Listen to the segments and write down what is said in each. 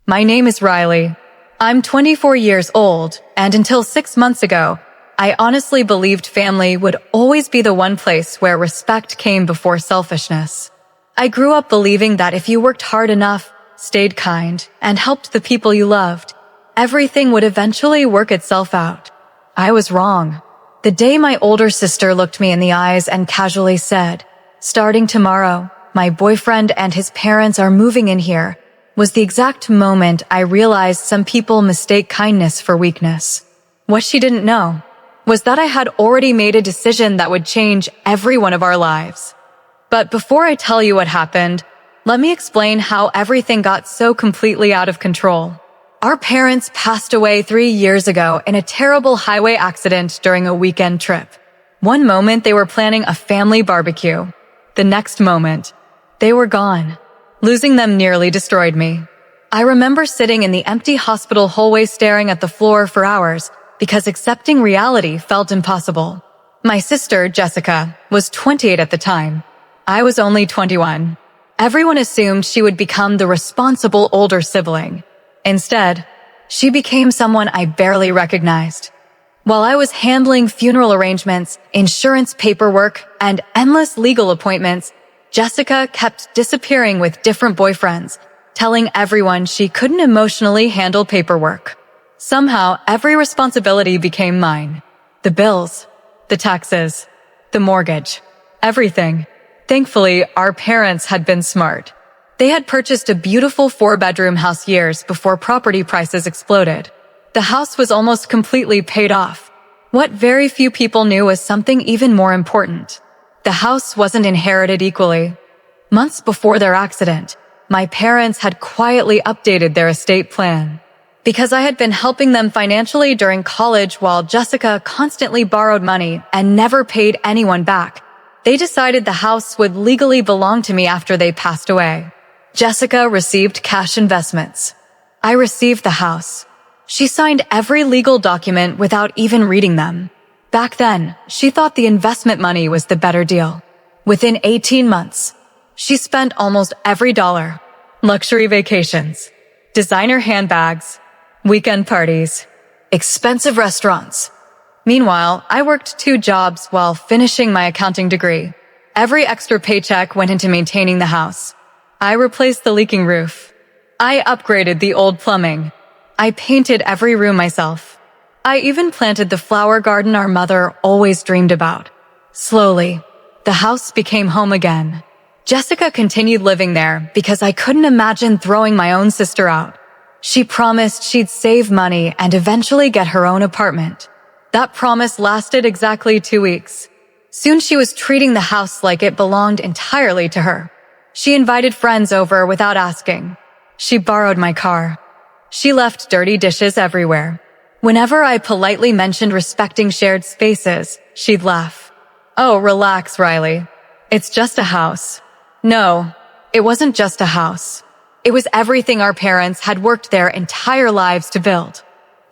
My name is Riley. I'm 24 years old, and until 6 months ago, I honestly believed family would always be the one place where respect came before selfishness. I grew up believing that if you worked hard enough, stayed kind, and helped the people you loved, everything would eventually work itself out. I was wrong. The day my older sister looked me in the eyes and casually said, "Starting tomorrow, my boyfriend and his parents are moving in here," was the exact moment I realized some people mistake kindness for weakness. What she didn't know was that I had already made a decision that would change every one of our lives. But before I tell you what happened, let me explain how everything got so completely out of control. Our parents passed away 3 years ago in a terrible highway accident during a weekend trip. One moment they were planning a family barbecue. The next moment, they were gone. Losing them nearly destroyed me. I remember sitting in the empty hospital hallway staring at the floor for hours because accepting reality felt impossible. My sister, Jessica, was 28 at the time. I was only 21. Everyone assumed she would become the responsible older sibling. Instead, she became someone I barely recognized. While I was handling funeral arrangements, insurance paperwork, and endless legal appointments, Jessica kept disappearing with different boyfriends, telling everyone she couldn't emotionally handle paperwork. Somehow, every responsibility became mine. The bills, the taxes, the mortgage, everything. Thankfully, our parents had been smart. They had purchased a beautiful 4-bedroom house years before property prices exploded. The house was almost completely paid off. What very few people knew was something even more important. The house wasn't inherited equally. Months before their accident, my parents had quietly updated their estate plan. Because I had been helping them financially during college while Jessica constantly borrowed money and never paid anyone back, they decided the house would legally belong to me after they passed away. Jessica received cash investments. I received the house. She signed every legal document without even reading them. Back then, she thought the investment money was the better deal. Within 18 months, she spent almost every dollar. Luxury vacations, designer handbags, weekend parties, expensive restaurants. Meanwhile, I worked 2 jobs while finishing my accounting degree. Every extra paycheck went into maintaining the house. I replaced the leaking roof. I upgraded the old plumbing. I painted every room myself. I even planted the flower garden our mother always dreamed about. Slowly, the house became home again. Jessica continued living there because I couldn't imagine throwing my own sister out. She promised she'd save money and eventually get her own apartment. That promise lasted exactly 2 weeks. Soon she was treating the house like it belonged entirely to her. She invited friends over without asking. She borrowed my car. She left dirty dishes everywhere. Whenever I politely mentioned respecting shared spaces, she'd laugh. "Oh, relax, Riley. It's just a house." No, it wasn't just a house. It was everything our parents had worked their entire lives to build.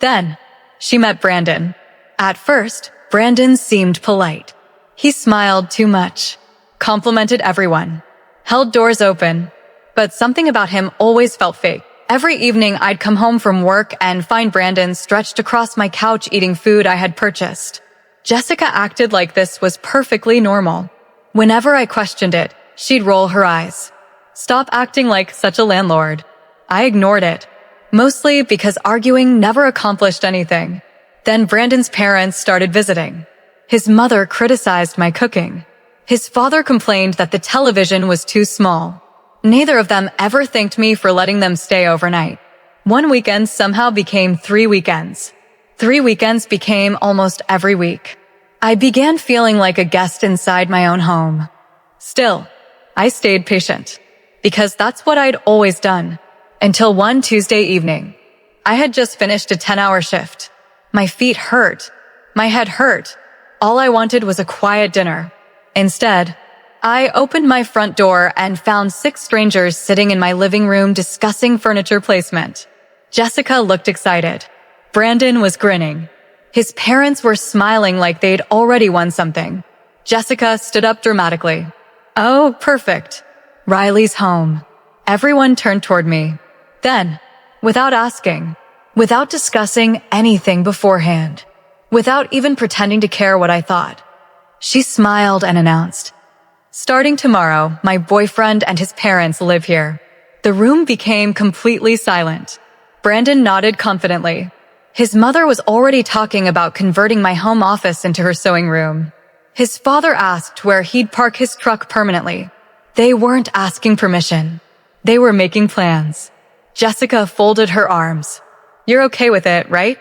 Then, she met Brandon. At first, Brandon seemed polite. He smiled too much, complimented everyone, held doors open, but something about him always felt fake. Every evening I'd come home from work and find Brandon stretched across my couch eating food I had purchased. Jessica acted like this was perfectly normal. Whenever I questioned it, she'd roll her eyes. "Stop acting like such a landlord." I ignored it, mostly because arguing never accomplished anything. Then Brandon's parents started visiting. His mother criticized my cooking. His father complained that the television was too small. Neither of them ever thanked me for letting them stay overnight. One weekend somehow became 3 weekends. 3 weekends became almost every week. I began feeling like a guest inside my own home. Still, I stayed patient, because that's what I'd always done. Until one Tuesday evening. I had just finished a 10-hour shift. My feet hurt. My head hurt. All I wanted was a quiet dinner. Instead, I opened my front door and found 6 strangers sitting in my living room discussing furniture placement. Jessica looked excited. Brandon was grinning. His parents were smiling like they'd already won something. Jessica stood up dramatically. "Oh, perfect. Riley's home." Everyone turned toward me. Then, without asking, without discussing anything beforehand, without even pretending to care what I thought. She smiled and announced, "Starting tomorrow, my boyfriend and his parents live here." The room became completely silent. Brandon nodded confidently. His mother was already talking about converting my home office into her sewing room. His father asked where he'd park his truck permanently. They weren't asking permission. They were making plans. Jessica folded her arms. "You're okay with it, right?"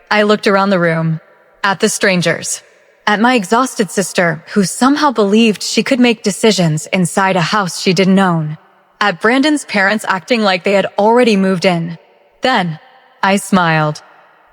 I looked around the room. At the strangers. At my exhausted sister, who somehow believed she could make decisions inside a house she didn't own. At Brandon's parents acting like they had already moved in. Then, I smiled.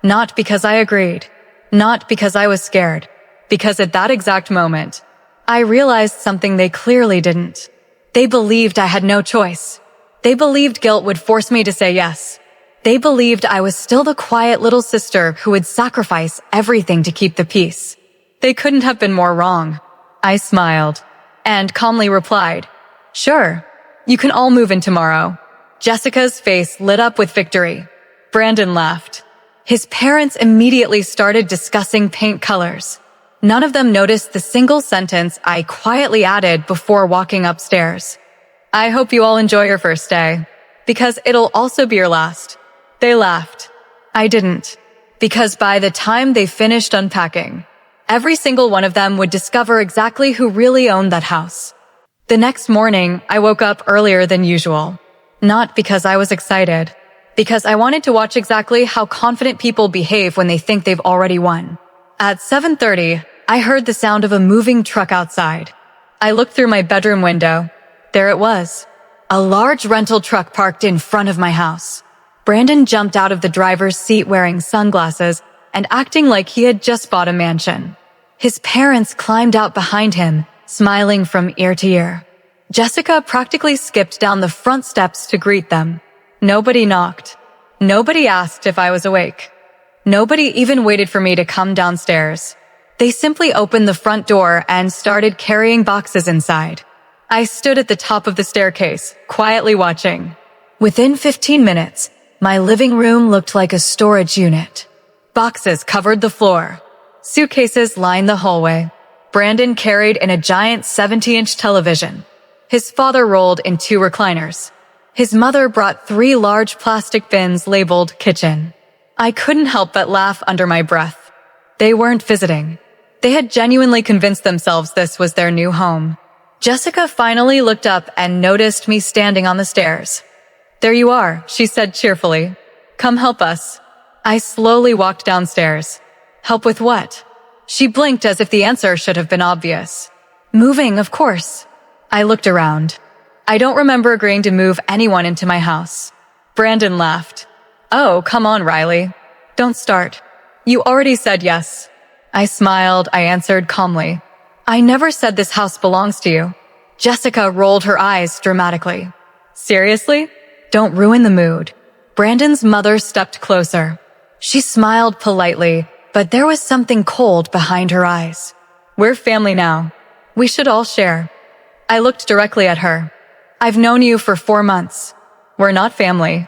Not because I agreed. Not because I was scared. Because at that exact moment, I realized something they clearly didn't. They believed I had no choice. They believed guilt would force me to say yes. They believed I was still the quiet little sister who would sacrifice everything to keep the peace. They couldn't have been more wrong. I smiled and calmly replied, "Sure, you can all move in tomorrow." Jessica's face lit up with victory. Brandon laughed. His parents immediately started discussing paint colors. None of them noticed the single sentence I quietly added before walking upstairs. "I hope you all enjoy your first day, because it'll also be your last." They laughed. I didn't, because by the time they finished unpacking, every single one of them would discover exactly who really owned that house. The next morning, I woke up earlier than usual. Not because I was excited, because I wanted to watch exactly how confident people behave when they think they've already won. At 7:30, I heard the sound of a moving truck outside. I looked through my bedroom window. There it was. A large rental truck parked in front of my house. Brandon jumped out of the driver's seat wearing sunglasses and acting like he had just bought a mansion. His parents climbed out behind him, smiling from ear to ear. Jessica practically skipped down the front steps to greet them. Nobody knocked. Nobody asked if I was awake. Nobody even waited for me to come downstairs. They simply opened the front door and started carrying boxes inside. I stood at the top of the staircase, quietly watching. Within 15 minutes, my living room looked like a storage unit. Boxes covered the floor. Suitcases lined the hallway. Brandon carried in a giant 70-inch television. His father rolled in 2 recliners. His mother brought 3 large plastic bins labeled kitchen. I couldn't help but laugh under my breath. They weren't visiting. They had genuinely convinced themselves this was their new home. Jessica finally looked up and noticed me standing on the stairs. "There you are," she said cheerfully. "Come help us." I slowly walked downstairs. Help with what? She blinked as if the answer should have been obvious. "Moving, of course." I looked around. I don't remember agreeing to move anyone into my house. Brandon laughed. "Oh, come on, Riley. Don't start. You already said yes." I smiled, I answered calmly. "I never said this house belongs to you." Jessica rolled her eyes dramatically. "Seriously? Don't ruin the mood." Brandon's mother stepped closer. She smiled politely, but there was something cold behind her eyes. "We're family now. We should all share." I looked directly at her. "I've known you for 4 months. We're not family."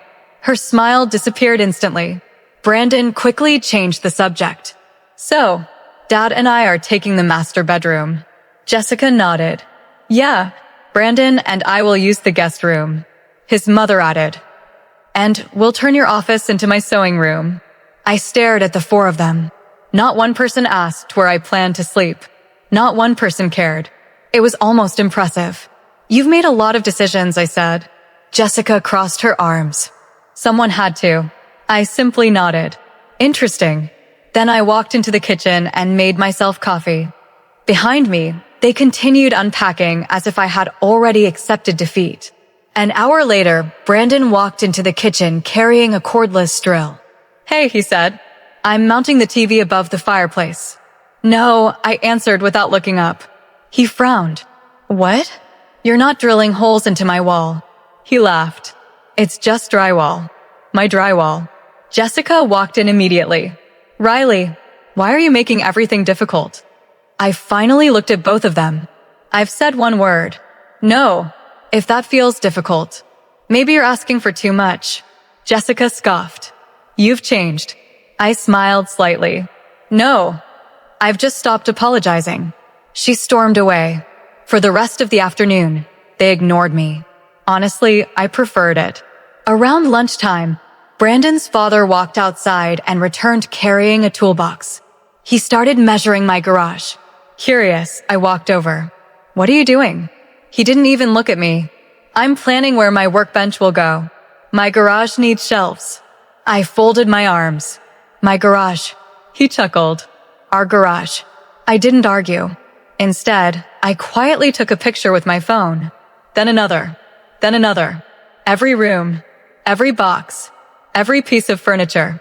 Her smile disappeared instantly. Brandon quickly changed the subject. "So, Dad and I are taking the master bedroom." Jessica nodded. "Yeah, Brandon and I will use the guest room." His mother added, "And we'll turn your office into my sewing room." I stared at the 4 of them. Not one person asked where I planned to sleep. Not one person cared. It was almost impressive. "You've made a lot of decisions," I said. Jessica crossed her arms. "Someone had to." I simply nodded. "Interesting." Then I walked into the kitchen and made myself coffee. Behind me, they continued unpacking as if I had already accepted defeat. An hour later, Brandon walked into the kitchen carrying a cordless drill. "Hey," he said. "I'm mounting the TV above the fireplace." "No," I answered without looking up. He frowned. "What?" "You're not drilling holes into my wall." He laughed. "It's just drywall. My drywall." Jessica walked in immediately. "Riley, why are you making everything difficult?" I finally looked at both of them. "I've said one word. No, if that feels difficult. Maybe you're asking for too much." Jessica scoffed. You've changed. I smiled slightly. No, I've just stopped apologizing. She stormed away. For the rest of the afternoon, they ignored me. Honestly, I preferred it. Around lunchtime, Brandon's father walked outside and returned carrying a toolbox. He started measuring my garage. Curious, I walked over. What are you doing? He didn't even look at me. I'm planning where my workbench will go. My garage needs shelves. I folded my arms. My garage. He chuckled. Our garage. I didn't argue. Instead, I quietly took a picture with my phone. Then another. Then another. Every room. Every box. Every piece of furniture.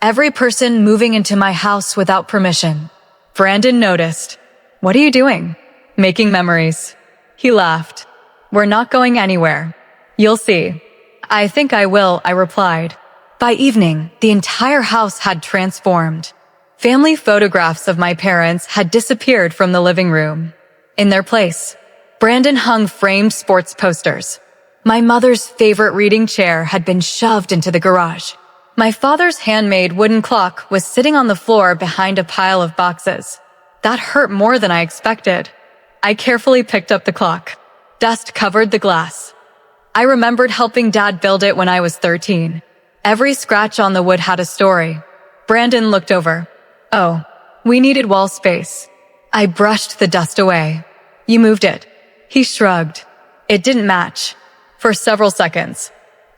Every person moving into my house without permission. Brandon noticed. What are you doing? Making memories. He laughed. We're not going anywhere. You'll see. I think I will, I replied. By evening, the entire house had transformed. Family photographs of my parents had disappeared from the living room. In their place, Brandon hung framed sports posters. My mother's favorite reading chair had been shoved into the garage. My father's handmade wooden clock was sitting on the floor behind a pile of boxes. That hurt more than I expected. I carefully picked up the clock. Dust covered the glass. I remembered helping Dad build it when I was 13. Every scratch on the wood had a story. Brandon looked over. Oh, we needed wall space. I brushed the dust away. You moved it. He shrugged. It didn't match. For several seconds,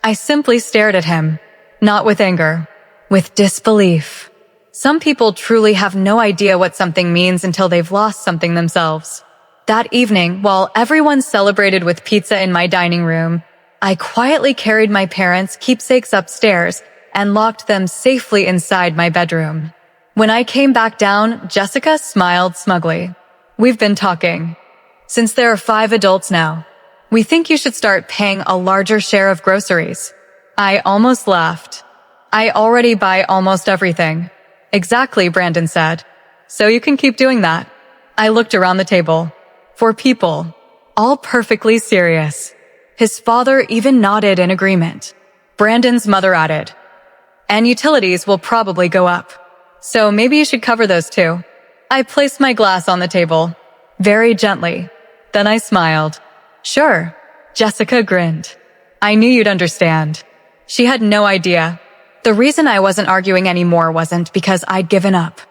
I simply stared at him, not with anger, with disbelief. Some people truly have no idea what something means until they've lost something themselves. That evening, while everyone celebrated with pizza in my dining room, I quietly carried my parents' keepsakes upstairs and locked them safely inside my bedroom. When I came back down, Jessica smiled smugly. We've been talking. Since there are 5 adults now, we think you should start paying a larger share of groceries. I almost laughed. I already buy almost everything. Exactly, Brandon said. So you can keep doing that. I looked around the table. 4 people, all perfectly serious. His father even nodded in agreement. Brandon's mother added, and utilities will probably go up. So maybe you should cover those too. I placed my glass on the table, very gently. Then I smiled. Sure. Jessica grinned. I knew you'd understand. She had no idea. The reason I wasn't arguing anymore wasn't because I'd given up.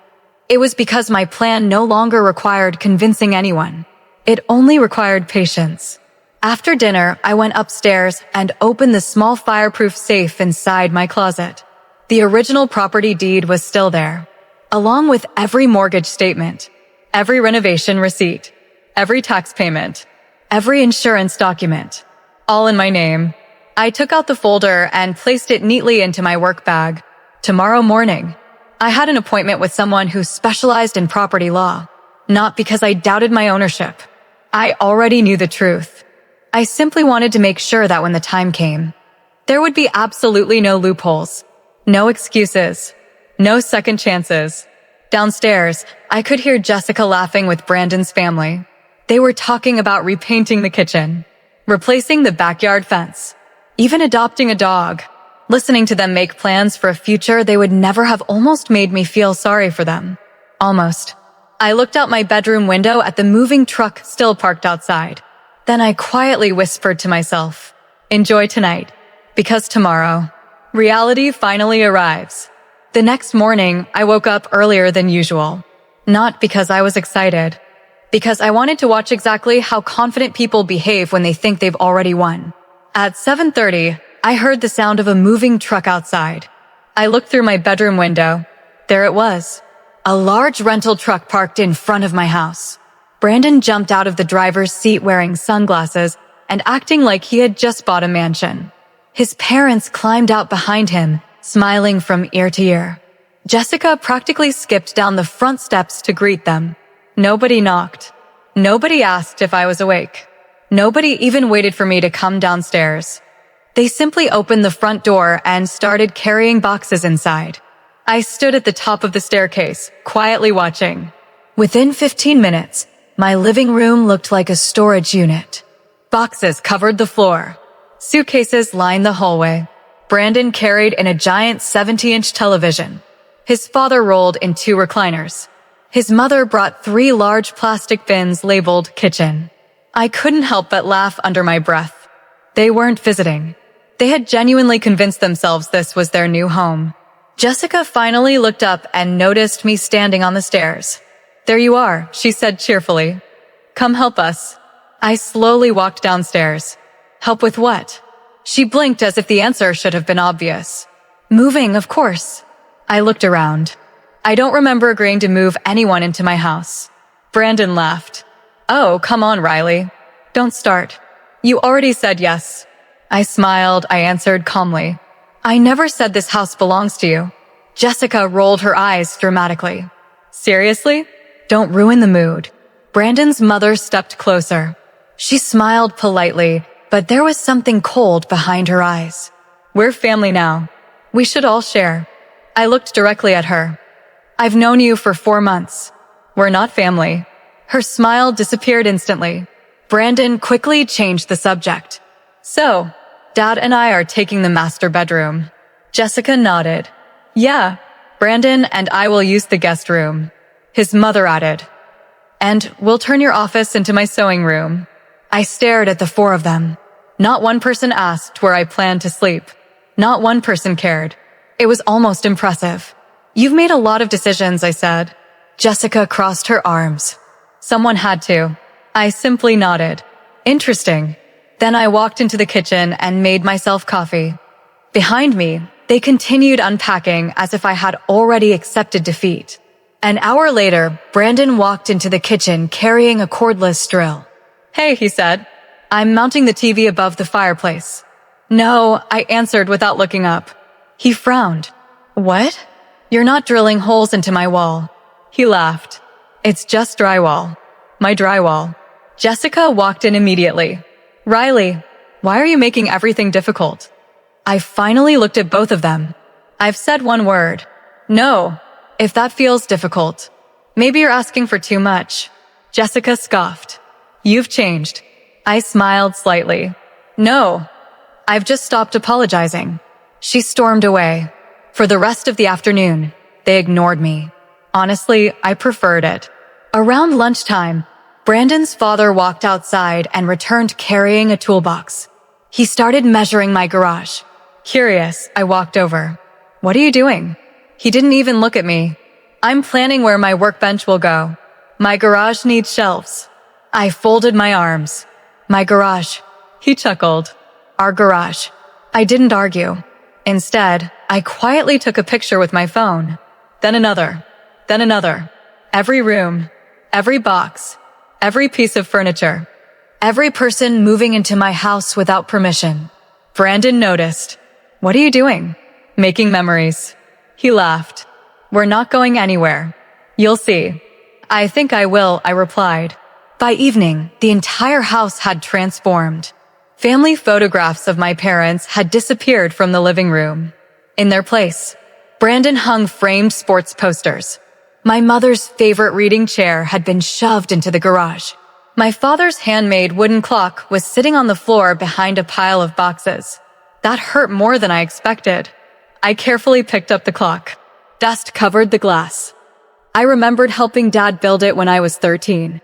It was because my plan no longer required convincing anyone. It only required patience. After dinner, I went upstairs and opened the small fireproof safe inside my closet. The original property deed was still there, along with every mortgage statement, every renovation receipt, every tax payment, every insurance document, all in my name. I took out the folder and placed it neatly into my work bag. Tomorrow morning, I had an appointment with someone who specialized in property law, not because I doubted my ownership. I already knew the truth. I simply wanted to make sure that when the time came, there would be absolutely no loopholes, no excuses, no second chances. Downstairs, I could hear Jessica laughing with Brandon's family. They were talking about repainting the kitchen, replacing the backyard fence, even adopting a dog. Listening to them make plans for a future they would never have almost made me feel sorry for them. Almost. I looked out my bedroom window at the moving truck still parked outside. Then I quietly whispered to myself, enjoy tonight, because tomorrow, reality finally arrives. The next morning, I woke up earlier than usual. Not because I was excited, because I wanted to watch exactly how confident people behave when they think they've already won. At 7:30, I heard the sound of a moving truck outside. I looked through my bedroom window. There it was. A large rental truck parked in front of my house. Brandon jumped out of the driver's seat wearing sunglasses and acting like he had just bought a mansion. His parents climbed out behind him, smiling from ear to ear. Jessica practically skipped down the front steps to greet them. Nobody knocked. Nobody asked if I was awake. Nobody even waited for me to come downstairs. They simply opened the front door and started carrying boxes inside. I stood at the top of the staircase, quietly watching. Within 15 minutes, my living room looked like a storage unit. Boxes covered the floor. Suitcases lined the hallway. Brandon carried in a giant 70-inch television. His father rolled in 2 recliners. His mother brought 3 large plastic bins labeled kitchen. I couldn't help but laugh under my breath. They weren't visiting. They had genuinely convinced themselves this was their new home. Jessica finally looked up and noticed me standing on the stairs. "There you are," she said cheerfully. "Come help us." I slowly walked downstairs. "Help with what?" She blinked as if the answer should have been obvious. "Moving, of course." I looked around. I don't remember agreeing to move anyone into my house. Brandon laughed. "Oh, come on, Riley. Don't start. You already said yes." I smiled. I answered calmly. "I never said this house belongs to you." Jessica rolled her eyes dramatically. "Seriously? Don't ruin the mood." Brandon's mother stepped closer. She smiled politely, but there was something cold behind her eyes. "We're family now. We should all share." I looked directly at her. "I've known you for 4 months. We're not family." Her smile disappeared instantly. Brandon quickly changed the subject. "So, Dad and I are taking the master bedroom." Jessica nodded. "Yeah, Brandon and I will use the guest room." His mother added, "And we'll turn your office into my sewing room." I stared at the 4 of them. Not one person asked where I planned to sleep. Not one person cared. It was almost impressive. "You've made a lot of decisions," I said. Jessica crossed her arms. "Someone had to." I simply nodded. "Interesting." Then I walked into the kitchen and made myself coffee. Behind me, they continued unpacking as if I had already accepted defeat. An hour later, Brandon walked into the kitchen carrying a cordless drill. "Hey," he said. "I'm mounting the TV above the fireplace." "No," I answered without looking up. He frowned. "What?" "You're not drilling holes into my wall." He laughed. "It's just drywall. My drywall." Jessica walked in immediately. "Riley, why are you making everything difficult?" I finally looked at both of them. "I've said one word. No, if that feels difficult. Maybe you're asking for too much." Jessica scoffed. "You've changed." I smiled slightly. "No, I've just stopped apologizing." She stormed away. For the rest of the afternoon, they ignored me. Honestly, I preferred it. Around lunchtime, Brandon's father walked outside and returned carrying a toolbox. He started measuring my garage. Curious, I walked over. "What are you doing?" He didn't even look at me. "I'm planning where my workbench will go. My garage needs shelves." I folded my arms. "My garage." He chuckled. "Our garage." I didn't argue. Instead, I quietly took a picture with my phone. Then another. Then another. Every room. Every box. Every piece of furniture. Every person moving into my house without permission. Brandon noticed. "What are you doing?" "Making memories." He laughed. "We're not going anywhere. You'll see." "I think I will," I replied. By evening, the entire house had transformed. Family photographs of my parents had disappeared from the living room. In their place, Brandon hung framed sports posters. My mother's favorite reading chair had been shoved into the garage. My father's handmade wooden clock was sitting on the floor behind a pile of boxes. That hurt more than I expected. I carefully picked up the clock. Dust covered the glass. I remembered helping Dad build it when I was 13.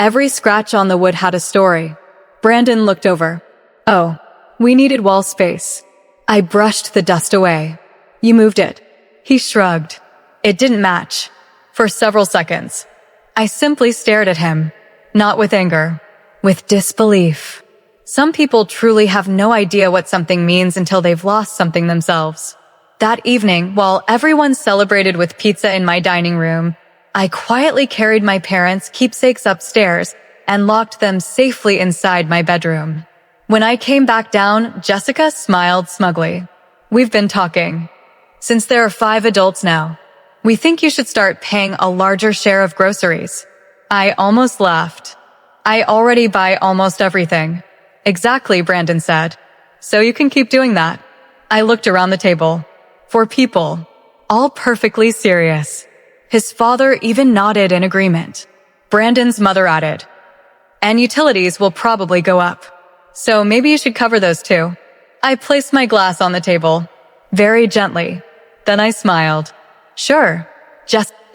Every scratch on the wood had a story. Brandon looked over. "Oh, we needed wall space." I brushed the dust away. "You moved it." He shrugged. It didn't match. For several seconds, I simply stared at him, not with anger, with disbelief. Some people truly have no idea what something means until they've lost something themselves. That evening, while everyone celebrated with pizza in my dining room, I quietly carried my parents' keepsakes upstairs and locked them safely inside my bedroom. When I came back down, Jessica smiled smugly. "We've been talking. Since there are 5 adults now, we think you should start paying a larger share of groceries." I almost laughed. "I already buy almost everything." "Exactly," Brandon said. "So you can keep doing that." I looked around the table. 4 people, all perfectly serious. His father even nodded in agreement. Brandon's mother added, "And utilities will probably go up. So maybe you should cover those too." I placed my glass on the table. very gently. Then I smiled. Sure,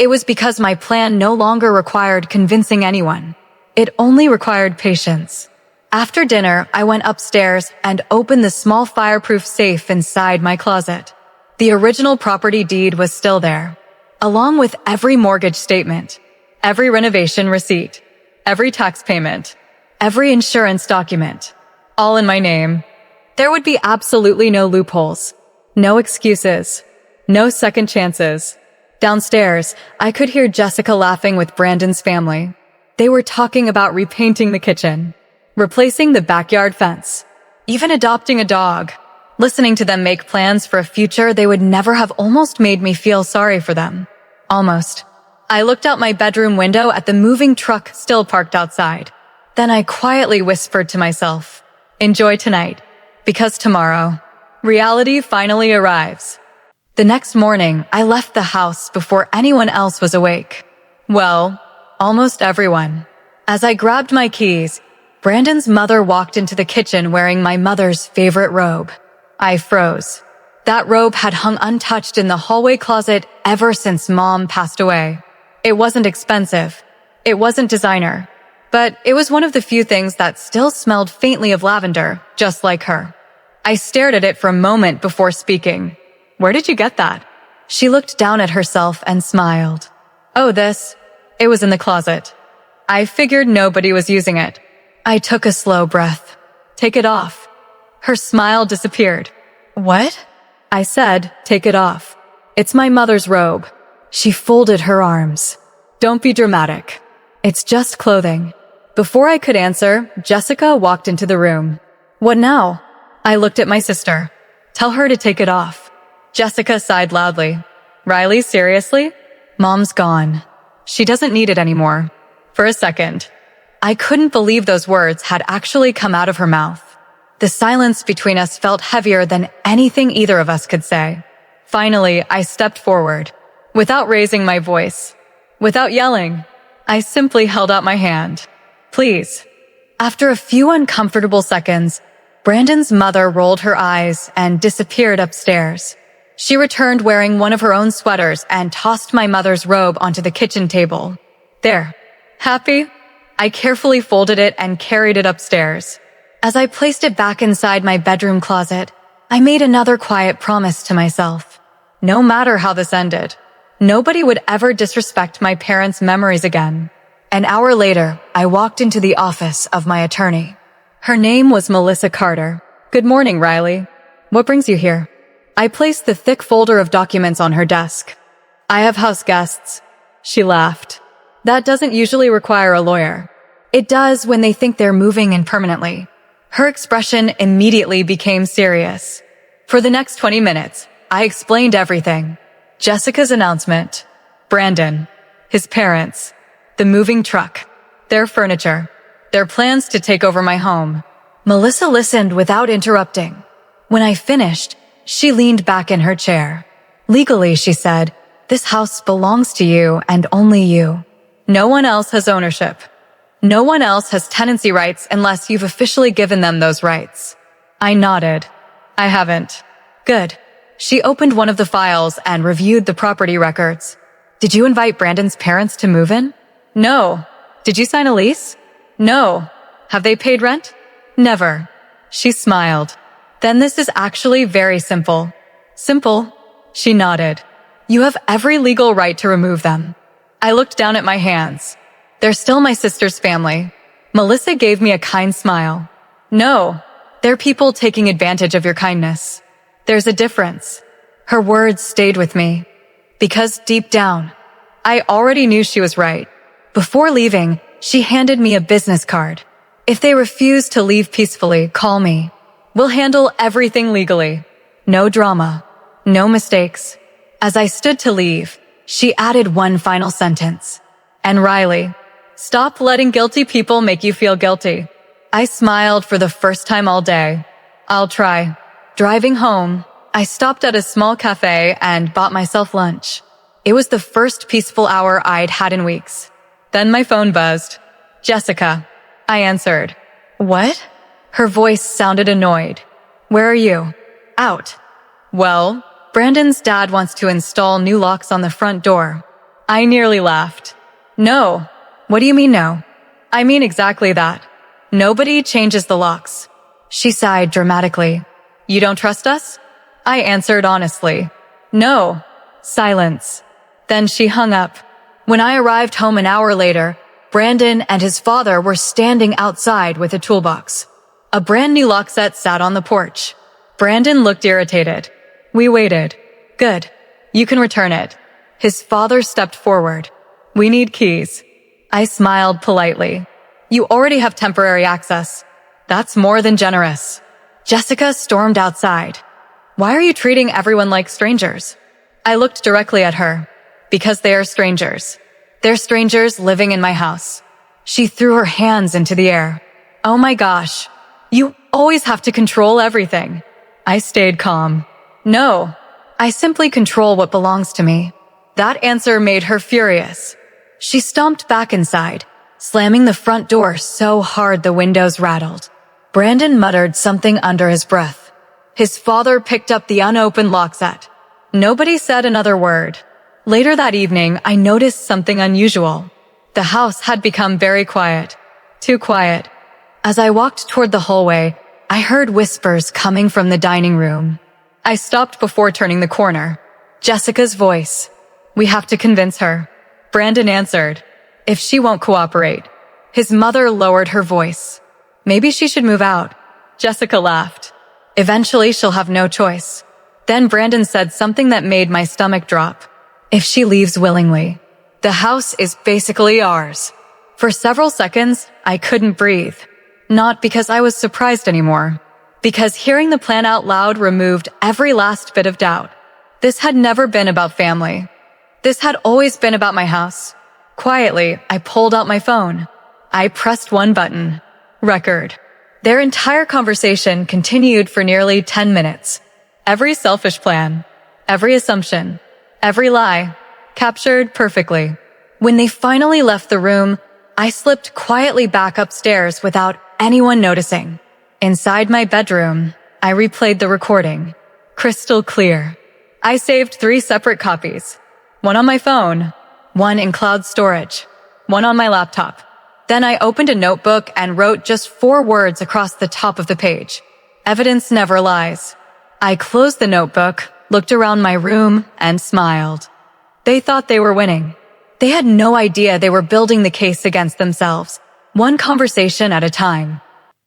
it was because my plan no longer required convincing anyone. It only required patience. After dinner, I went upstairs and opened the small fireproof safe inside my closet. The original property deed was still there, along with every mortgage statement, every renovation receipt, every tax payment, every insurance document, all in my name. There would be absolutely no loopholes, no excuses, no second chances. Downstairs, I could hear Jessica laughing with Brandon's family. They were talking about repainting the kitchen, replacing the backyard fence, even adopting a dog. Listening to them make plans for a future they would never have almost made me feel sorry for them. Almost. I looked out my bedroom window at the moving truck still parked outside. Then I quietly whispered to myself, enjoy tonight, because tomorrow, reality finally arrives. The next morning, I left the house before anyone else was awake. Well, almost everyone. As I grabbed my keys, Brandon's mother walked into the kitchen wearing my mother's favorite robe. I froze. That robe had hung untouched in the hallway closet ever since Mom passed away. It wasn't expensive. It wasn't designer. But it was one of the few things that still smelled faintly of lavender, just like her. I stared at it for a moment before speaking. Where did you get that? She looked down at herself and smiled. Oh, this. It was in the closet. I figured nobody was using it. I took a slow breath. Take it off. Her smile disappeared. What? I said, take it off. It's my mother's robe. She folded her arms. Don't be dramatic. It's just clothing. Before I could answer, Jessica walked into the room. What now? I looked at my sister. Tell her to take it off. Jessica sighed loudly. Riley, seriously? Mom's gone. She doesn't need it anymore. For a second, I couldn't believe those words had actually come out of her mouth. The silence between us felt heavier than anything either of us could say. Finally, I stepped forward. Without raising my voice, without yelling, I simply held out my hand. Please. After a few uncomfortable seconds, Brandon's mother rolled her eyes and disappeared upstairs. She returned wearing one of her own sweaters and tossed my mother's robe onto the kitchen table. There. Happy? I carefully folded it and carried it upstairs. As I placed it back inside my bedroom closet, I made another quiet promise to myself. No matter how this ended, nobody would ever disrespect my parents' memories again. An hour later, I walked into the office of my attorney. Her name was Melissa Carter. Good morning, Riley. What brings you here? I placed the thick folder of documents on her desk. I have house guests. She laughed. That doesn't usually require a lawyer. It does when they think they're moving in permanently. Her expression immediately became serious. For the next 20 minutes, I explained everything. Jessica's announcement, Brandon, his parents, the moving truck, their furniture, their plans to take over my home. Melissa listened without interrupting. When I finished, she leaned back in her chair. Legally, she said, this house belongs to you and only you. No one else has ownership. No one else has tenancy rights unless you've officially given them those rights. I nodded. I haven't. Good. She opened one of the files and reviewed the property records. Did you invite Brandon's parents to move in? No. Did you sign a lease? No. Have they paid rent? Never. She smiled. Then this is actually very simple. Simple? She nodded. You have every legal right to remove them. I looked down at my hands. They're still my sister's family. Melissa gave me a kind smile. No, they're people taking advantage of your kindness. There's a difference. Her words stayed with me. Because deep down, I already knew she was right. Before leaving, she handed me a business card. If they refuse to leave peacefully, call me. We'll handle everything legally. No drama. No mistakes. As I stood to leave, she added one final sentence. And Riley, stop letting guilty people make you feel guilty. I smiled for the first time all day. I'll try. Driving home, I stopped at a small cafe and bought myself lunch. It was the first peaceful hour I'd had in weeks. Then my phone buzzed. Jessica. I answered. What? Her voice sounded annoyed. Where are you? Out. Well, Brandon's dad wants to install new locks on the front door. I nearly laughed. No. What do you mean no? I mean exactly that. Nobody changes the locks. She sighed dramatically. You don't trust us? I answered honestly. No. Silence. Then she hung up. When I arrived home an hour later, Brandon and his father were standing outside with a toolbox. A brand new lock set sat on the porch. Brandon looked irritated. We waited. Good. You can return it. His father stepped forward. We need keys. I smiled politely. You already have temporary access. That's more than generous. Jessica stormed outside. Why are you treating everyone like strangers? I looked directly at her. Because they are strangers. They're strangers living in my house. She threw her hands into the air. Oh my gosh. You always have to control everything. I stayed calm. No, I simply control what belongs to me. That answer made her furious. She stomped back inside, slamming the front door so hard the windows rattled. Brandon muttered something under his breath. His father picked up the unopened lock set. Nobody said another word. Later that evening, I noticed something unusual. The house had become very quiet. Too quiet. As I walked toward the hallway, I heard whispers coming from the dining room. I stopped before turning the corner. Jessica's voice. We have to convince her. Brandon answered. If she won't cooperate. His mother lowered her voice. Maybe she should move out. Jessica laughed. Eventually, she'll have no choice. Then Brandon said something that made my stomach drop. If she leaves willingly, the house is basically ours. For several seconds, I couldn't breathe. Not because I was surprised anymore. Because hearing the plan out loud removed every last bit of doubt. This had never been about family. This had always been about my house. Quietly, I pulled out my phone. I pressed one button. Record. Their entire conversation continued for nearly 10 minutes. Every selfish plan, every assumption, every lie, captured perfectly. When they finally left the room, I slipped quietly back upstairs without anyone noticing. Inside my bedroom, I replayed the recording. Crystal clear. I saved 3 separate copies. One on my phone, one in cloud storage, one on my laptop. Then I opened a notebook and wrote just 4 words across the top of the page. Evidence never lies. I closed the notebook, looked around my room, and smiled. They thought they were winning. They had no idea they were building the case against themselves, one conversation at a time.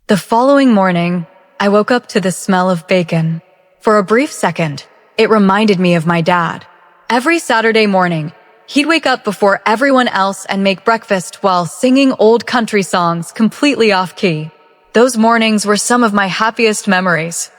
The following morning, I woke up to the smell of bacon. For a brief second, it reminded me of my dad. Every Saturday morning, he'd wake up before everyone else and make breakfast while singing old country songs completely off-key. Those mornings were some of my happiest memories.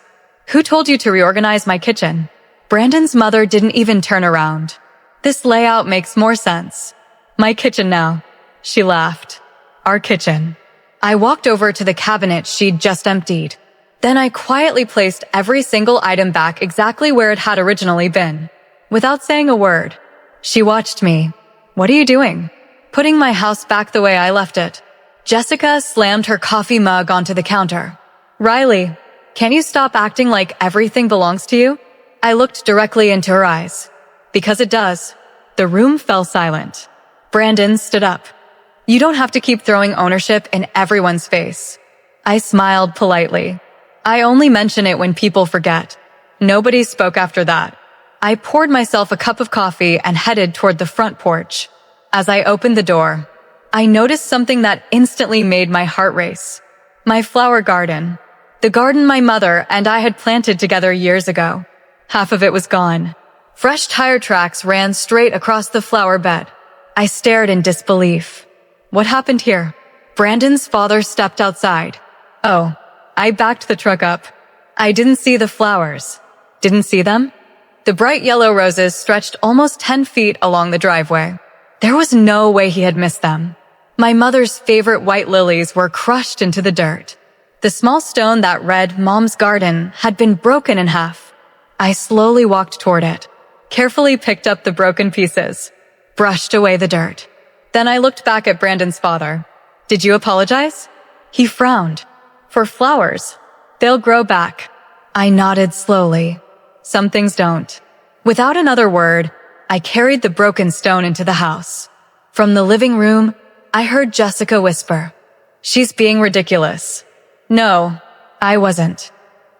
Who told you to reorganize my kitchen? Brandon's mother didn't even turn around. This layout makes more sense. My kitchen now. She laughed. Our kitchen. I walked over to the cabinet she'd just emptied. Then I quietly placed every single item back exactly where it had originally been. Without saying a word, she watched me. What are you doing? Putting my house back the way I left it. Jessica slammed her coffee mug onto the counter. Riley, can you stop acting like everything belongs to you? I looked directly into her eyes. Because it does. The room fell silent. Brandon stood up. You don't have to keep throwing ownership in everyone's face. I smiled politely. I only mention it when people forget. Nobody spoke after that. I poured myself a cup of coffee and headed toward the front porch. As I opened the door, I noticed something that instantly made my heart race. My flower garden. The garden my mother and I had planted together years ago. Half of it was gone. Fresh tire tracks ran straight across the flower bed. I stared in disbelief. What happened here? Brandon's father stepped outside. Oh, I backed the truck up. I didn't see the flowers. Didn't see them? The bright yellow roses stretched almost 10 feet along the driveway. There was no way he had missed them. My mother's favorite white lilies were crushed into the dirt. The small stone that read Mom's Garden had been broken in half. I slowly walked toward it, carefully picked up the broken pieces, brushed away the dirt. Then I looked back at Brandon's father. Did you apologize? He frowned. For flowers. They'll grow back. I nodded slowly. some things don't. Without another word, I carried the broken stone into the house. From the living room, I heard Jessica whisper, "She's being ridiculous." No, I wasn't.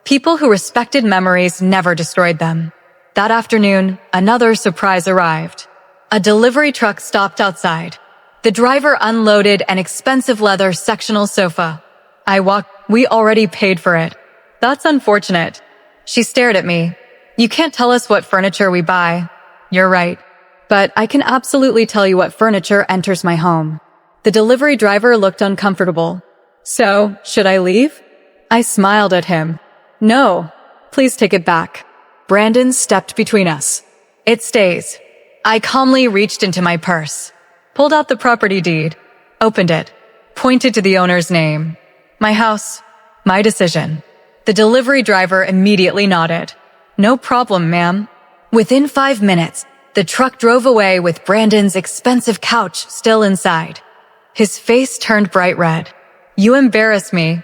People who respected memories never destroyed them. That afternoon, another surprise arrived. A delivery truck stopped outside. The driver unloaded an expensive leather sectional sofa. We already paid for it. That's unfortunate. She stared at me. You can't tell us what furniture we buy. You're right. But I can absolutely tell you what furniture enters my home. The delivery driver looked uncomfortable. So, should I leave? I smiled at him. No, please take it back. Brandon stepped between us. It stays. I calmly reached into my purse, pulled out the property deed, opened it, pointed to the owner's name. My house, my decision. The delivery driver immediately nodded. No problem, ma'am. Within 5 minutes, the truck drove away with Brandon's expensive couch still inside. His face turned bright red. You embarrassed me.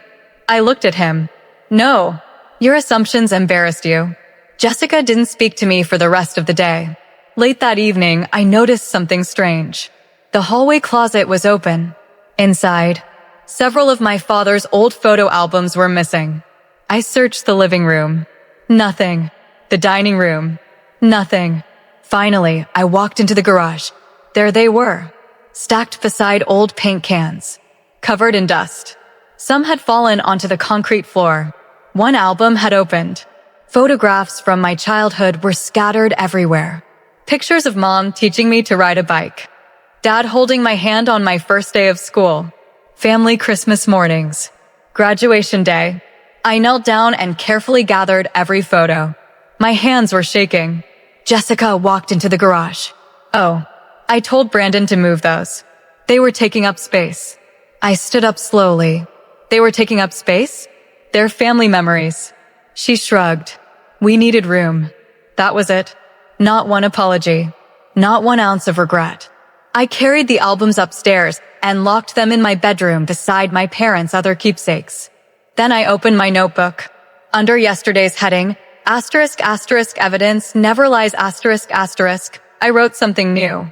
I looked at him. No, your assumptions embarrassed you. Jessica didn't speak to me for the rest of the day. Late that evening, I noticed something strange. The hallway closet was open. Inside, several of my father's old photo albums were missing. I searched the living room. Nothing. The dining room. Nothing. Finally, I walked into the garage. There they were, stacked beside old paint cans, covered in dust. Some had fallen onto the concrete floor. One album had opened. Photographs from my childhood were scattered everywhere. Pictures of Mom teaching me to ride a bike. Dad holding my hand on my first day of school. Family Christmas mornings. Graduation day. I knelt down and carefully gathered every photo. My hands were shaking. Jessica walked into the garage. Oh, I told Brandon to move those. They were taking up space. I stood up slowly. They were taking up space? They're family memories. She shrugged. We needed room. That was it. Not one apology. Not 1 ounce of regret. I carried the albums upstairs and locked them in my bedroom beside my parents' other keepsakes. Then I opened my notebook. Under yesterday's heading, asterisk asterisk evidence never lies asterisk asterisk, I wrote something new.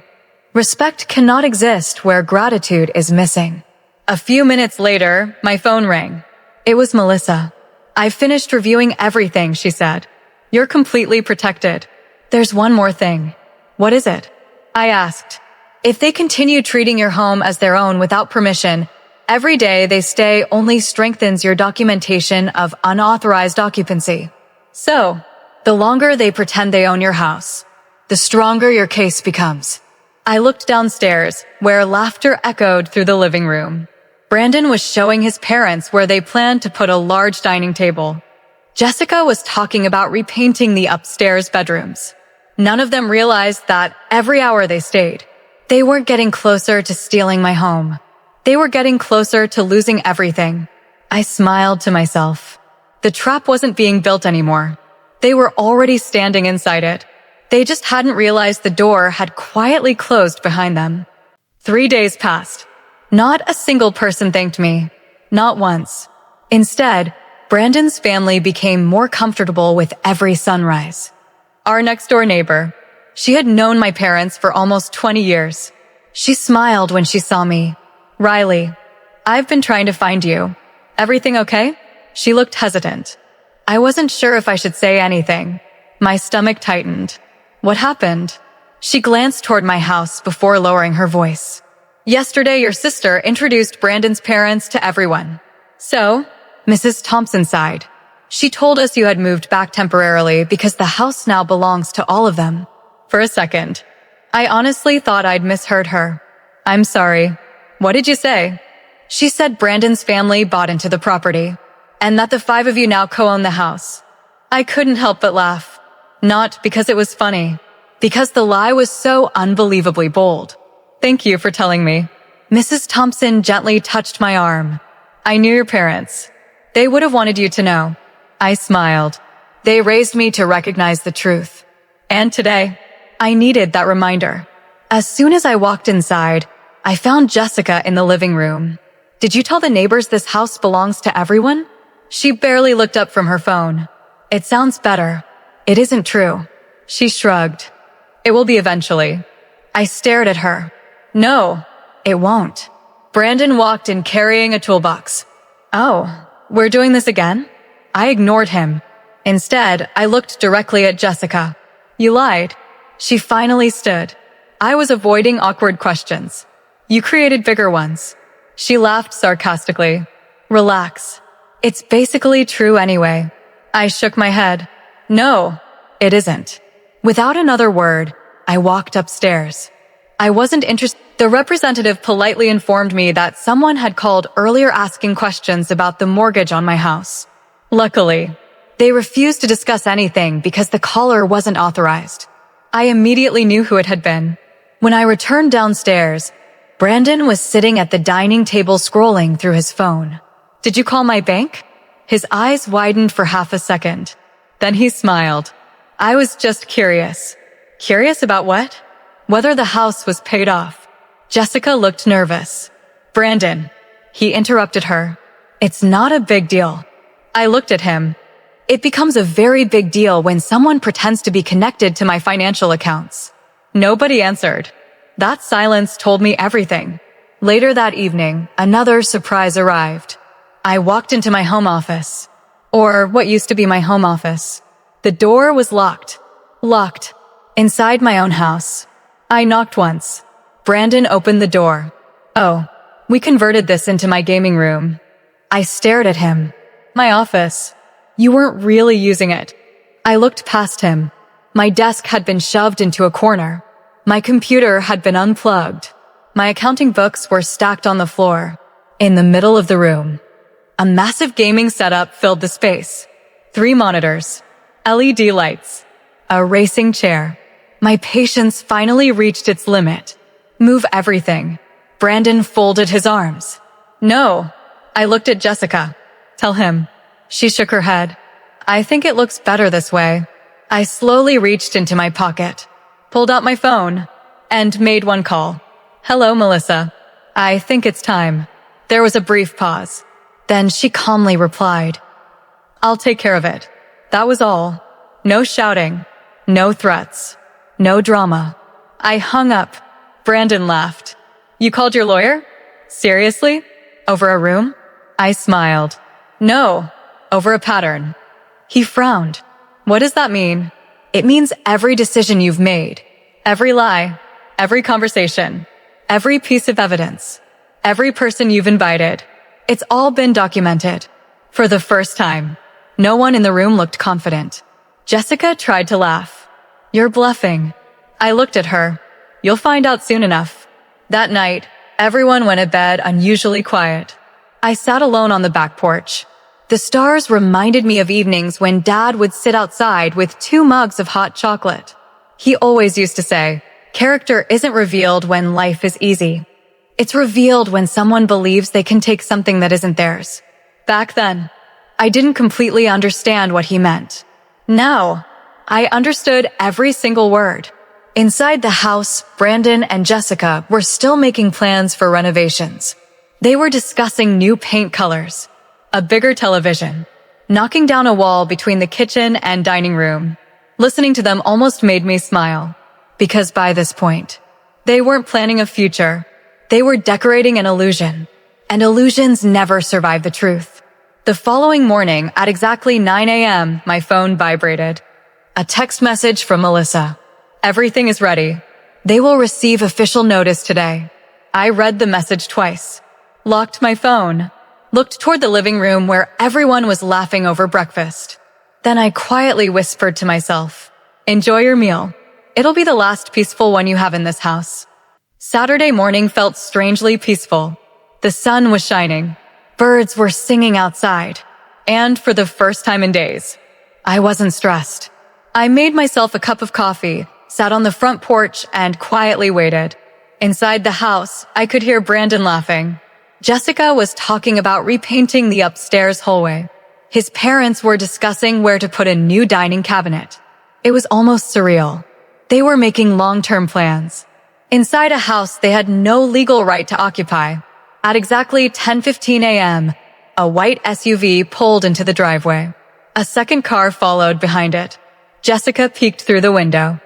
Respect cannot exist where gratitude is missing. A few minutes later, my phone rang. It was Melissa. I've finished reviewing everything, she said. You're completely protected. There's one more thing. What is it? I asked. If they continue treating your home as their own without permission, every day they stay only strengthens your documentation of unauthorized occupancy. So, the longer they pretend they own your house, the stronger your case becomes. I looked downstairs, where laughter echoed through the living room. Brandon was showing his parents where they planned to put a large dining table. Jessica was talking about repainting the upstairs bedrooms. None of them realized that every hour they stayed, they weren't getting closer to stealing my home. They were getting closer to losing everything. I smiled to myself. The trap wasn't being built anymore. They were already standing inside it. They just hadn't realized the door had quietly closed behind them. 3 days passed. Not a single person thanked me. Not once. Instead, Brandon's family became more comfortable with every sunrise. Our next-door neighbor. She had known my parents for almost 20 years. She smiled when she saw me. Riley, I've been trying to find you. Everything okay? She looked hesitant. I wasn't sure if I should say anything. My stomach tightened. What happened? She glanced toward my house before lowering her voice. Yesterday, your sister introduced Brandon's parents to everyone. So, Mrs. Thompson sighed. She told us you had moved back temporarily because the house now belongs to all of them. For a second, I honestly thought I'd misheard her. I'm sorry. What did you say? She said Brandon's family bought into the property, and that the 5 of you now co-own the house. I couldn't help but laugh. Not because it was funny, because the lie was so unbelievably bold. Thank you for telling me. Mrs. Thompson gently touched my arm. I knew your parents. They would have wanted you to know. I smiled. They raised me to recognize the truth. And today, I needed that reminder. As soon as I walked inside, I found Jessica in the living room. Did you tell the neighbors this house belongs to everyone? She barely looked up from her phone. It sounds better. "It isn't true." She shrugged. "It will be eventually." I stared at her. "No, it won't." Brandon walked in carrying a toolbox. "Oh, we're doing this again?" I ignored him. Instead, I looked directly at Jessica. "You lied." She finally stood. I was avoiding awkward questions. "You created bigger ones." She laughed sarcastically. "Relax. It's basically true anyway." I shook my head. "No, it isn't." Without another word, I walked upstairs. I wasn't interested. The representative politely informed me that someone had called earlier asking questions about the mortgage on my house. Luckily, they refused to discuss anything because the caller wasn't authorized. I immediately knew who it had been. When I returned downstairs, Brandon was sitting at the dining table scrolling through his phone. "Did you call my bank?" His eyes widened for half a second. Then he smiled. "I was just curious." "Curious about what?" "Whether the house was paid off." Jessica looked nervous. "Brandon," he interrupted her. "It's not a big deal." I looked at him. It becomes a very big deal when someone pretends to be connected to my financial accounts. Nobody answered. That silence told me everything. Later that evening, another surprise arrived. I walked into my home office. Or what used to be my home office. The door was locked. Locked. Inside my own house. I knocked once. Brandon opened the door. "Oh, we converted this into my gaming room." I stared at him. "My office. You weren't really using it." I looked past him. My desk had been shoved into a corner. My computer had been unplugged. My accounting books were stacked on the floor. In the middle of the room, a massive gaming setup filled the space. 3 monitors, LED lights, a racing chair. My patience finally reached its limit. "Move everything." Brandon folded his arms. "No." I looked at Jessica. "Tell him." She shook her head. "I think it looks better this way." I slowly reached into my pocket, pulled out my phone, and made one call. "Hello, Melissa. I think it's time." There was a brief pause. Then she calmly replied, "I'll take care of it." That was all. No shouting, no threats, no drama. I hung up. Brandon laughed. "You called your lawyer? Seriously? Over a room?" I smiled. "No, over a pattern." He frowned. "What does that mean?" "It means every decision you've made, every lie, every conversation, every piece of evidence, every person you've invited. It's all been documented." For the first time, no one in the room looked confident. Jessica tried to laugh. "You're bluffing." I looked at her. "You'll find out soon enough." That night, everyone went to bed unusually quiet. I sat alone on the back porch. The stars reminded me of evenings when Dad would sit outside with 2 mugs of hot chocolate. He always used to say, "Character isn't revealed when life is easy. It's revealed when someone believes they can take something that isn't theirs." Back then, I didn't completely understand what he meant. Now, I understood every single word. Inside the house, Brandon and Jessica were still making plans for renovations. They were discussing new paint colors, a bigger television, knocking down a wall between the kitchen and dining room. Listening to them almost made me smile, because by this point, they weren't planning a future. They were decorating an illusion, and illusions never survive the truth. The following morning, at exactly 9 a.m., my phone vibrated. A text message from Melissa. "Everything is ready. They will receive official notice today." I read the message twice, locked my phone, looked toward the living room where everyone was laughing over breakfast. Then I quietly whispered to myself, "Enjoy your meal. It'll be the last peaceful one you have in this house." Saturday morning felt strangely peaceful. The sun was shining. Birds were singing outside. And for the first time in days, I wasn't stressed. I made myself a cup of coffee, sat on the front porch, and quietly waited. Inside the house, I could hear Brandon laughing. Jessica was talking about repainting the upstairs hallway. His parents were discussing where to put a new dining cabinet. It was almost surreal. They were making long-term plans. Inside a house they had no legal right to occupy. At exactly 10:15 a.m., a white SUV pulled into the driveway. A second car followed behind it. Jessica peeked through the window.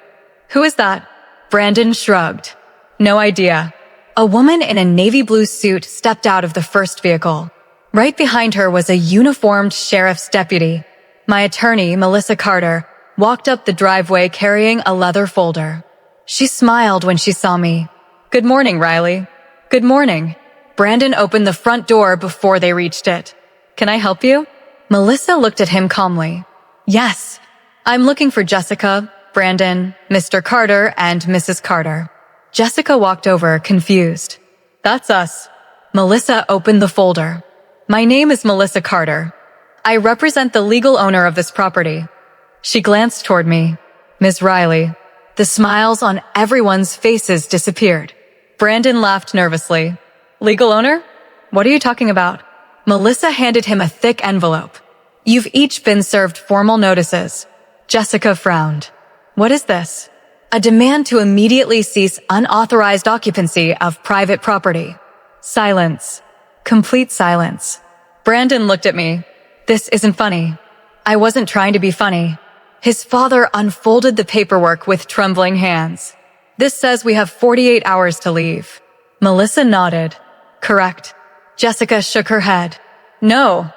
Who is that? Brandon shrugged. No idea. A woman in a navy blue suit stepped out of the first vehicle. Right behind her was a uniformed sheriff's deputy. My attorney, Melissa Carter, walked up the driveway carrying a leather folder. She smiled when she saw me. Good morning, Riley. Good morning. Brandon opened the front door before they reached it. Can I help you? Melissa looked at him calmly. Yes. I'm looking for Jessica, Brandon, Mr. Carter, and Mrs. Carter. Jessica walked over, confused. That's us. Melissa opened the folder. My name is Melissa Carter. I represent the legal owner of this property. She glanced toward me. Ms. Riley. The smiles on everyone's faces disappeared. Brandon laughed nervously. Legal owner? What are you talking about? Melissa handed him a thick envelope. You've each been served formal notices. Jessica frowned. What is this? A demand to immediately cease unauthorized occupancy of private property. Silence. Complete silence. Brandon looked at me. This isn't funny. I wasn't trying to be funny. His father unfolded the paperwork with trembling hands. This says we have 48 hours to leave. Melissa nodded. Correct. Jessica shook her head. No,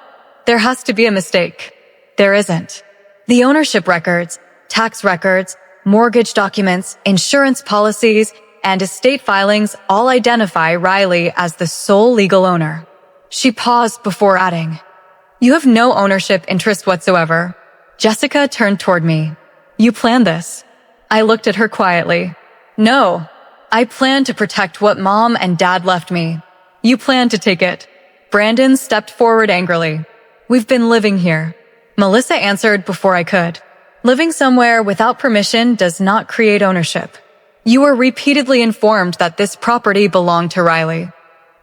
there has to be a mistake. There isn't. The ownership records, tax records, mortgage documents, insurance policies, and estate filings all identify Riley as the sole legal owner. She paused before adding, You have no ownership interest whatsoever. Jessica turned toward me. You planned this. I looked at her quietly. No, I planned to protect what Mom and Dad left me. You planned to take it. Brandon stepped forward angrily. We've been living here. Melissa answered before I could. Living somewhere without permission does not create ownership. You were repeatedly informed that this property belonged to Riley.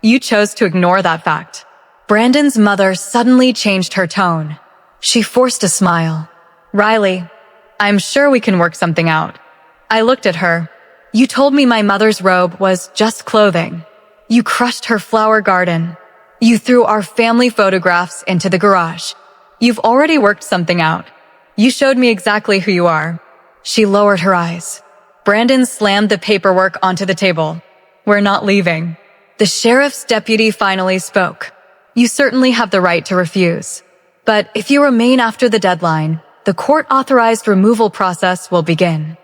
You chose to ignore that fact. Brandon's mother suddenly changed her tone. She forced a smile. Riley, I'm sure we can work something out. I looked at her. You told me my mother's robe was just clothing. You crushed her flower garden. You threw our family photographs into the garage. You've already worked something out. You showed me exactly who you are. She lowered her eyes. Brandon slammed the paperwork onto the table. We're not leaving. The sheriff's deputy finally spoke. You certainly have the right to refuse. But if you remain after the deadline, the court-authorized removal process will begin.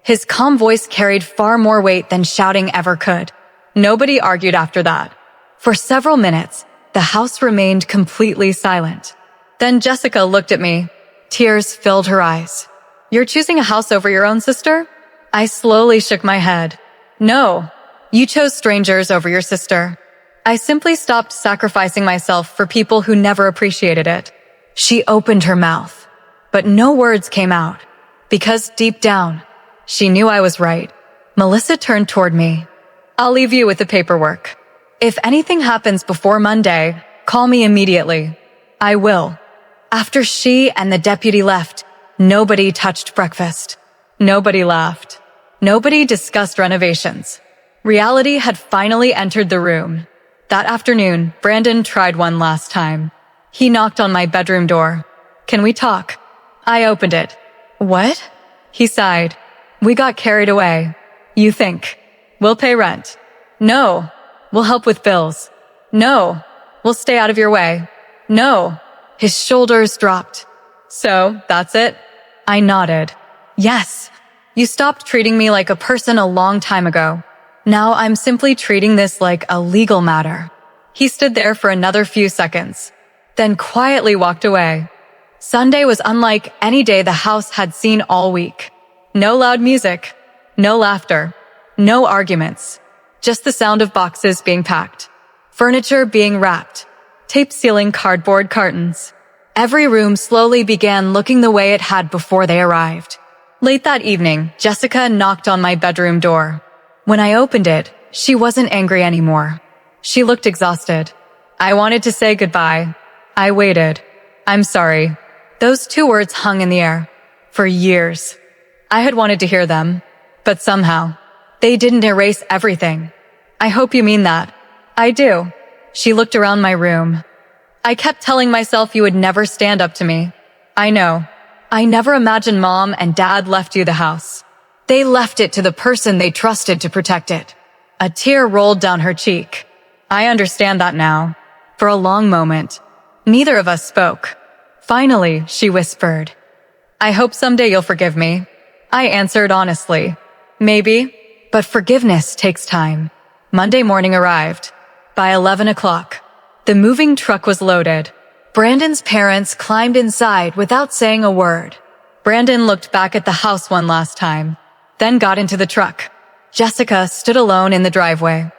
His calm voice carried far more weight than shouting ever could. Nobody argued after that. For several minutes, the house remained completely silent. Then Jessica looked at me. Tears filled her eyes. You're choosing a house over your own sister? I slowly shook my head. No, you chose strangers over your sister. I simply stopped sacrificing myself for people who never appreciated it. She opened her mouth, but no words came out, because deep down, she knew I was right. Melissa turned toward me. I'll leave you with the paperwork. If anything happens before Monday, call me immediately. I will. After she and the deputy left, nobody touched breakfast. Nobody laughed. Nobody discussed renovations. Reality had finally entered the room. That afternoon, Brandon tried one last time. He knocked on my bedroom door. Can we talk? I opened it. What? He sighed. We got carried away. You think. We'll pay rent. No. We'll help with bills. No. We'll stay out of your way. No. His shoulders dropped. So, that's it? I nodded. Yes. You stopped treating me like a person a long time ago. Now I'm simply treating this like a legal matter. He stood there for another few seconds, then quietly walked away. Sunday was unlike any day the house had seen all week. No loud music, no laughter, no arguments, just the sound of boxes being packed, furniture being wrapped, tape-sealing cardboard cartons. Every room slowly began looking the way it had before they arrived. Late that evening, Jessica knocked on my bedroom door. When I opened it, she wasn't angry anymore. She looked exhausted. I wanted to say goodbye. I waited. I'm sorry. Those two words hung in the air. For years. I had wanted to hear them. But somehow, they didn't erase everything. I hope you mean that. I do. She looked around my room. I kept telling myself you would never stand up to me. I know. I never imagined Mom and Dad left you the house. They left it to the person they trusted to protect it. A tear rolled down her cheek. I understand that now. For a long moment, neither of us spoke. Finally, she whispered, I hope someday you'll forgive me. I answered honestly, maybe, but forgiveness takes time. Monday morning arrived. By 11 o'clock, the moving truck was loaded. Brandon's parents climbed inside without saying a word. Brandon looked back at the house one last time, then got into the truck. Jessica stood alone in the driveway.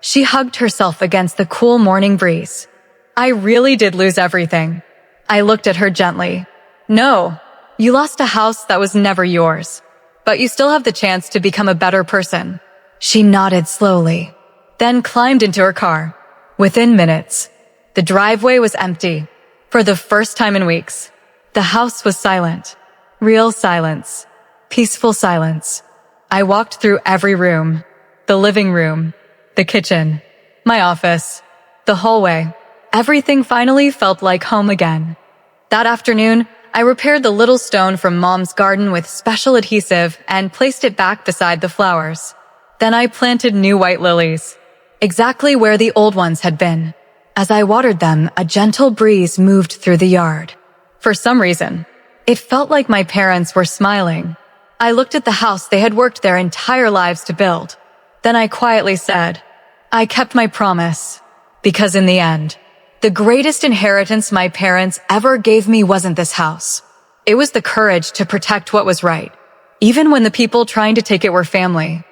She hugged herself against the cool morning breeze. I really did lose everything. I looked at her gently. No, you lost a house that was never yours, but you still have the chance to become a better person. She nodded slowly, then climbed into her car. Within minutes, the driveway was empty. For the first time in weeks, the house was silent. Real silence. Peaceful silence. I walked through every room. The living room, the kitchen, my office, the hallway. Everything finally felt like home again. That afternoon, I repaired the little stone from Mom's garden with special adhesive and placed it back beside the flowers. Then I planted new white lilies, exactly where the old ones had been. As I watered them, a gentle breeze moved through the yard. For some reason, it felt like my parents were smiling. I looked at the house they had worked their entire lives to build. Then I quietly said, I kept my promise. Because in the end, the greatest inheritance my parents ever gave me wasn't this house. It was the courage to protect what was right, even when the people trying to take it were family.